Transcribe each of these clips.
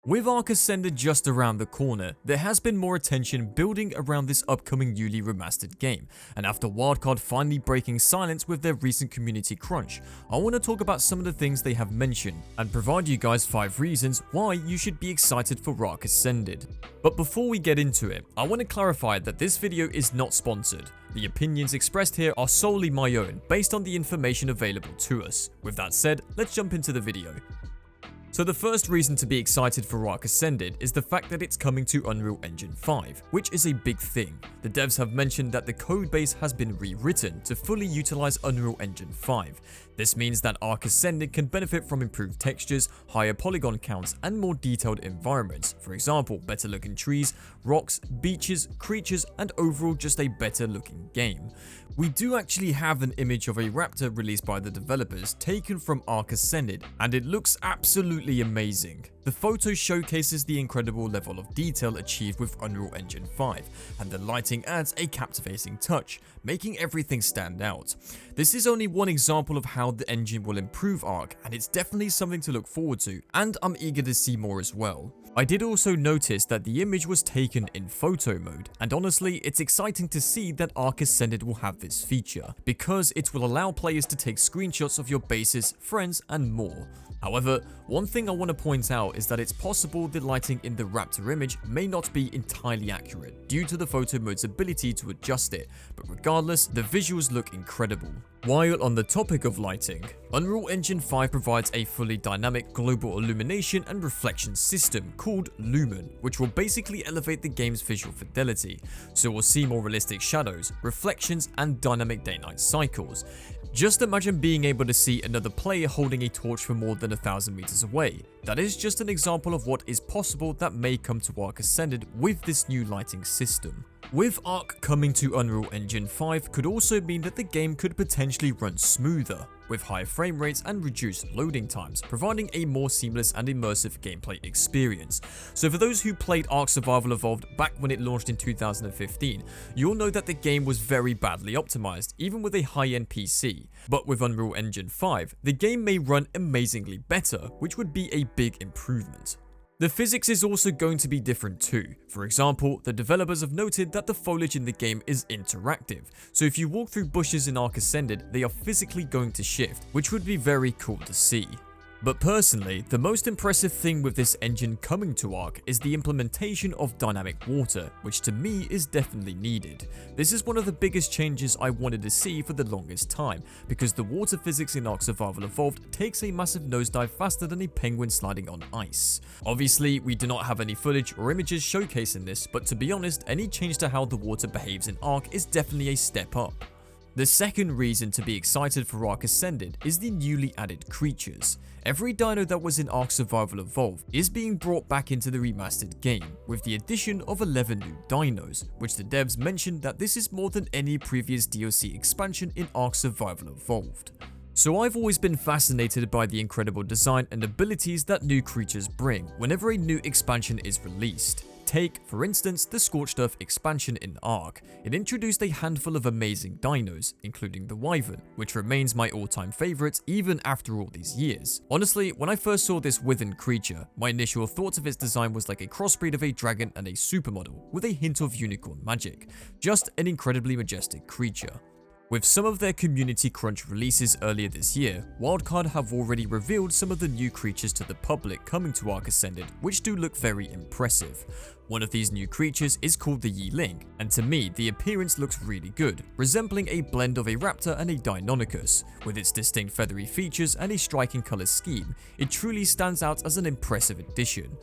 With Ark Ascended just around the corner, there has been more attention building around this upcoming newly remastered game, and after Wildcard finally breaking silence with their recent community crunch, I want to talk about some of the things they have mentioned and provide you guys 5 reasons why you should be excited for Ark Ascended. But before we get into it, I want to clarify that this video is not sponsored. The opinions expressed here are solely my own, based on the information available to us. With that said, let's jump into the video. So the first reason to be excited for Ark Ascended is the fact that it's coming to Unreal Engine 5, which is a big thing. The devs have mentioned that the codebase has been rewritten to fully utilize Unreal Engine 5. This means that Ark Ascended can benefit from improved textures, higher polygon counts, and more detailed environments. For example, better looking trees, rocks, beaches, creatures, and overall just a better looking game. We do actually have an image of a raptor released by the developers taken from Ark Ascended, and it looks absolutely amazing. The photo showcases the incredible level of detail achieved with Unreal Engine 5, and the lighting adds a captivating touch, making everything stand out. This is only one example of how the engine will improve Ark, and it's definitely something to look forward to, and I'm eager to see more as well. I did also notice that the image was taken in photo mode, and honestly, it's exciting to see that Ark Ascended will have this feature, because it will allow players to take screenshots of your bases, friends, and more. However, one thing I want to point out is that it's possible the lighting in the raptor image may not be entirely accurate due to the photo mode's ability to adjust it, but regardless, the visuals look incredible. While on the topic of lighting, Unreal Engine 5 provides a fully dynamic global illumination and reflection system called Lumen, which will basically elevate the game's visual fidelity, so we'll see more realistic shadows, reflections, and dynamic day-night cycles. Just imagine being able to see another player holding a torch for more than 1,000 meters away. That is just an example of what is possible that may come to Ark Ascended with this new lighting system. With Ark coming to Unreal Engine 5 could also mean that the game could potentially run smoother, with higher frame rates and reduced loading times, providing a more seamless and immersive gameplay experience. So for those who played Ark Survival Evolved back when it launched in 2015, you'll know that the game was very badly optimized, even with a high-end PC. But with Unreal Engine 5, the game may run amazingly better, which would be a big improvement. The physics is also going to be different too. For example, the developers have noted that the foliage in the game is interactive, so if you walk through bushes in Ark Ascended, they are physically going to shift, which would be very cool to see. But personally, the most impressive thing with this engine coming to Ark is the implementation of dynamic water, which to me is definitely needed. This is one of the biggest changes I wanted to see for the longest time, because the water physics in Ark Survival Evolved takes a massive nosedive faster than a penguin sliding on ice. Obviously, we do not have any footage or images showcasing this, but to be honest, any change to how the water behaves in Ark is definitely a step up. The second reason to be excited for Ark Ascended is the newly added creatures. Every dino that was in Ark Survival Evolved is being brought back into the remastered game, with the addition of 11 new dinos, which the devs mentioned that this is more than any previous DLC expansion in Ark Survival Evolved. So I've always been fascinated by the incredible design and abilities that new creatures bring whenever a new expansion is released. Take, for instance, the Scorched Earth expansion in Ark. It introduced a handful of amazing dinos, including the Wyvern, which remains my all-time favorite even after all these years. Honestly, when I first saw this Wyvern creature, my initial thoughts of its design was like a crossbreed of a dragon and a supermodel, with a hint of unicorn magic. Just an incredibly majestic creature. With some of their community crunch releases earlier this year, Wildcard have already revealed some of the new creatures to the public coming to Ark Ascended, which do look very impressive. One of these new creatures is called the Yeeling, and to me the appearance looks really good, resembling a blend of a raptor and a Deinonychus. With its distinct feathery features and a striking colour scheme, it truly stands out as an impressive addition.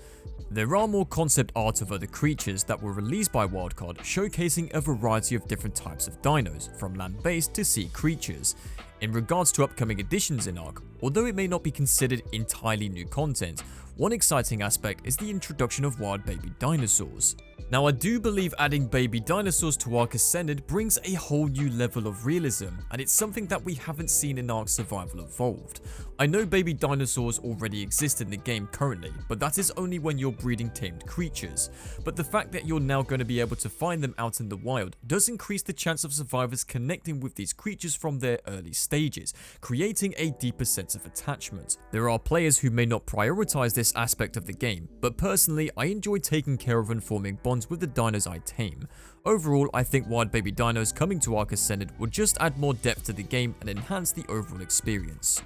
There are more concept art of other creatures that were released by Wildcard, showcasing a variety of different types of dinos, from land-based to sea creatures. In regards to upcoming additions in Ark, although it may not be considered entirely new content, one exciting aspect is the introduction of wild baby dinosaurs. Now, I do believe adding baby dinosaurs to Ark Ascended brings a whole new level of realism, and it's something that we haven't seen in Ark Survival Evolved. I know baby dinosaurs already exist in the game currently, but that is only when you're breeding tamed creatures. But the fact that you're now going to be able to find them out in the wild does increase the chance of survivors connecting with these creatures from their early stages, creating a deeper sense of attachment. There are players who may not prioritize this aspect of the game, but personally I enjoy taking care of and forming bonds with the dinos I tame. Overall, I think wild baby dinos coming to Ark Ascended would just add more depth to the game and enhance the overall experience.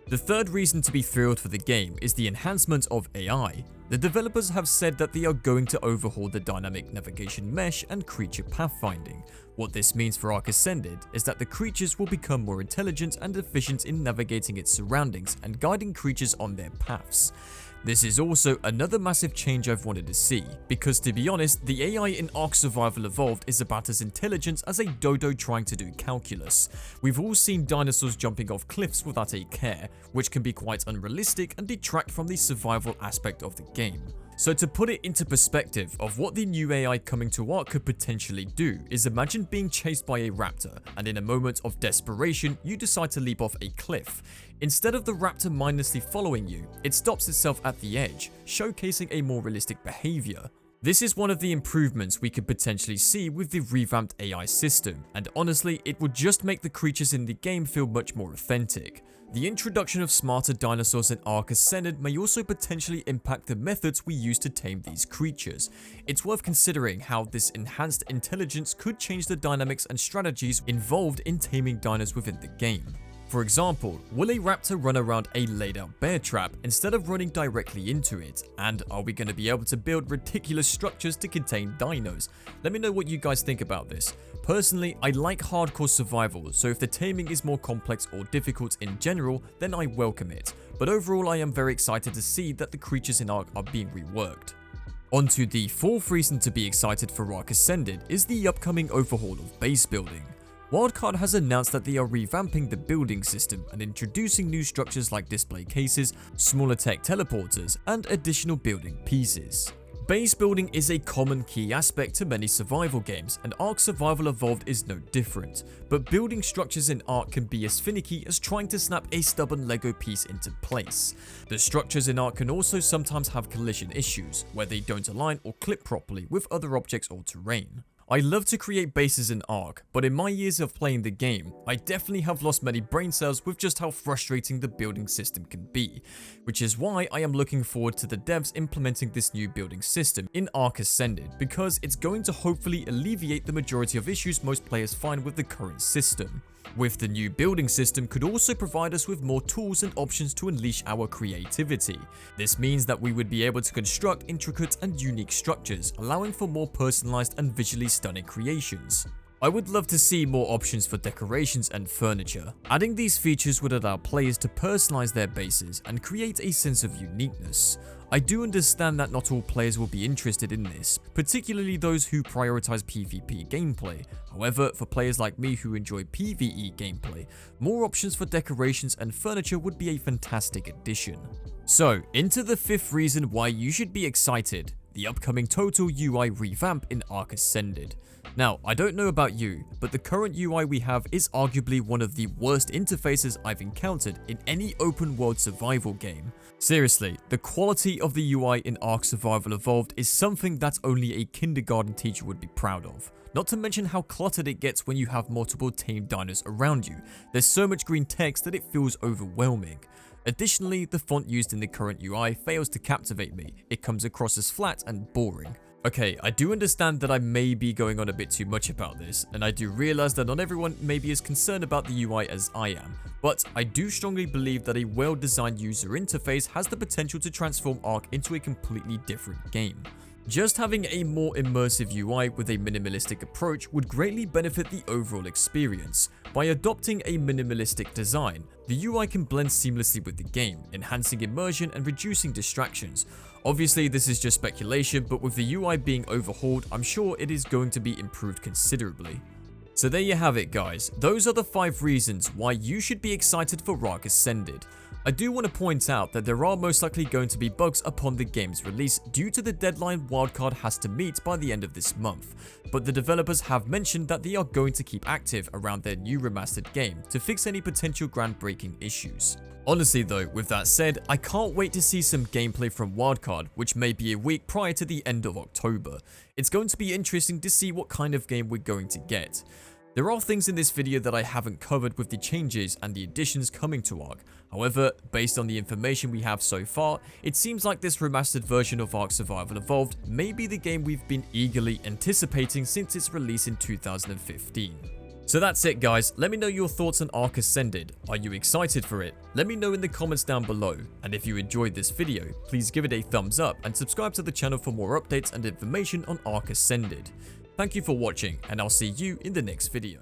The third reason to be thrilled for the game is the enhancement of AI. The developers have said that they are going to overhaul the dynamic navigation mesh and creature pathfinding. What this means for Ark Ascended is that the creatures will become more intelligent and efficient in navigating its surroundings and guiding creatures on their paths. This is also another massive change I've wanted to see, because to be honest, the AI in Ark Survival Evolved is about as intelligent as a dodo trying to do calculus. We've all seen dinosaurs jumping off cliffs without a care, which can be quite unrealistic and detract from the survival aspect of the game. So to put it into perspective of what the new AI coming to Ark could potentially do is imagine being chased by a raptor, and in a moment of desperation you decide to leap off a cliff. Instead of the raptor mindlessly following you, it stops itself at the edge, showcasing a more realistic behavior. This is one of the improvements we could potentially see with the revamped AI system, and honestly it would just make the creatures in the game feel much more authentic. The introduction of smarter dinosaurs in Ark Ascended may also potentially impact the methods we use to tame these creatures. It's worth considering how this enhanced intelligence could change the dynamics and strategies involved in taming dinos within the game. For example, will a raptor run around a laid out bear trap instead of running directly into it? And are we going to be able to build ridiculous structures to contain dinos? Let me know what you guys think about this. Personally, I like hardcore survival, so if the taming is more complex or difficult in general, then I welcome it. But overall, I am very excited to see that the creatures in Ark are being reworked. Onto the fourth reason to be excited for Ark Ascended is the upcoming overhaul of base building. Wildcard has announced that they are revamping the building system and introducing new structures like display cases, smaller tech teleporters, and additional building pieces. Base building is a common key aspect to many survival games, and Ark Survival Evolved is no different, but building structures in Ark can be as finicky as trying to snap a stubborn Lego piece into place. The structures in Ark can also sometimes have collision issues, where they don't align or clip properly with other objects or terrain. I love to create bases in Ark, but in my years of playing the game, I definitely have lost many brain cells with just how frustrating the building system can be, which is why I am looking forward to the devs implementing this new building system in Ark Ascended, because it's going to hopefully alleviate the majority of issues most players find with the current system. With the new building system could also provide us with more tools and options to unleash our creativity. This means that we would be able to construct intricate and unique structures, allowing for more personalized and visually stunning creations. I would love to see more options for decorations and furniture. Adding these features would allow players to personalize their bases and create a sense of uniqueness. I do understand that not all players will be interested in this, particularly those who prioritize PvP gameplay. However, for players like me who enjoy PvE gameplay, more options for decorations and furniture would be a fantastic addition. So, into the fifth reason why you should be excited: the upcoming Total UI revamp in Ark Ascended. Now, I don't know about you, but the current UI we have is arguably one of the worst interfaces I've encountered in any open world survival game. Seriously, the quality of the UI in Ark Survival Evolved is something that only a kindergarten teacher would be proud of. Not to mention how cluttered it gets when you have multiple tamed dinos around you. There's so much green text that it feels overwhelming. Additionally, the font used in the current UI fails to captivate me. It comes across as flat and boring. Okay, I do understand that I may be going on a bit too much about this, and I do realize that not everyone may be as concerned about the UI as I am, but I do strongly believe that a well-designed user interface has the potential to transform Ark into a completely different game. Just having a more immersive UI with a minimalistic approach would greatly benefit the overall experience. By adopting a minimalistic design, the UI can blend seamlessly with the game, enhancing immersion and reducing distractions. Obviously, this is just speculation, but with the UI being overhauled, I'm sure it is going to be improved considerably. So there you have it guys, those are the 5 reasons why you should be excited for Ark Ascended. I do want to point out that there are most likely going to be bugs upon the game's release due to the deadline Wildcard has to meet by the end of this month, but the developers have mentioned that they are going to keep active around their new remastered game to fix any potential groundbreaking issues. Honestly though, with that said, I can't wait to see some gameplay from Wildcard, which may be a week prior to the end of October. It's going to be interesting to see what kind of game we're going to get. There are things in this video that I haven't covered with the changes and the additions coming to Ark. However, based on the information we have so far, it seems like this remastered version of Ark Survival Evolved may be the game we've been eagerly anticipating since its release in 2015. So that's it guys, let me know your thoughts on Ark Ascended. Are you excited for it? Let me know in the comments down below. And if you enjoyed this video, please give it a thumbs up and subscribe to the channel for more updates and information on Ark Ascended. Thank you for watching, and I'll see you in the next video.